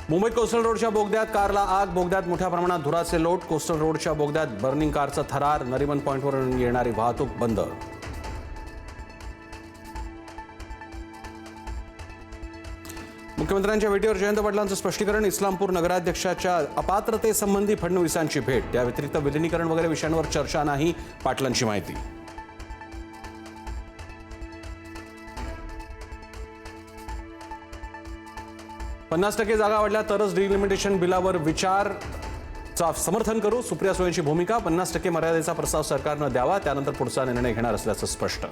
मुंबईत कोस्टल रोडच्या बोगद्यात कारला आग, बोगद्यात मोठ्या प्रमाणात धुराचे लोट. कोस्टल रोडच्या बोगद्यात बर्निंग कारचा थरार. नरिमन पॉइंटवरून येणारी वाहतूक बंद. मुख्यमंत्र्यांच्या भेटीवर जयंत पाटलांचं स्पष्टीकरण. इस्लामपूर नगराध्यक्षाच्या अपात्रतेसंबंधी फडणवीसांची भेट. त्या व्यतिरिक्त विलिनीकरण वगैरे विषयांवर चर्चा नाही, पाटलांची माहिती. पन्नास टक्के जागा वाढल्या तरच डिलिमिटेशन बिलावर विचारचा समर्थन करू, सुप्रिया सुळेंची भूमिका. 50% मर्यादेचा प्रस्ताव सरकारनं द्यावा, त्यानंतर पुढचा निर्णय घेणार असल्याचं स्पष्ट.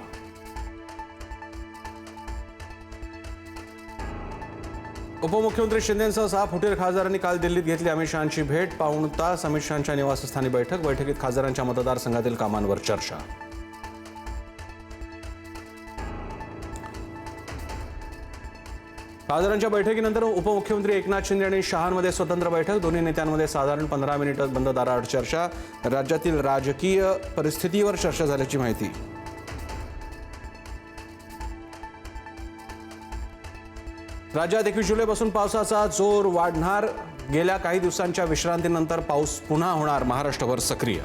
उपमुख्यमंत्री शिंदेंसह 6 फुटीर खासदारांनी काल दिल्लीत घेतली अमित शहांची भेट. पाऊण तास अमित शहांच्या निवासस्थानी बैठक. बैठकीत खासदारांच्या मतदारसंघातील कामांवर चर्चा. खासदारांच्या बैठकीनंतर उपमुख्यमंत्री एकनाथ शिंदे आणि शहांमध्ये स्वतंत्र बैठक. दोन्ही नेत्यांमध्ये साधारण 15 मिनिटं बंद दाराआड चर्चा. राज्यातील राजकीय परिस्थितीवर चर्चा झाल्याची माहिती. राज्यात 21 जुलैपासून पावसाचा जोर वाढणार. गेल्या काही दिवसांच्या विश्रांतीनंतर पाऊस पुन्हा होणार महाराष्ट्रभर सक्रिय.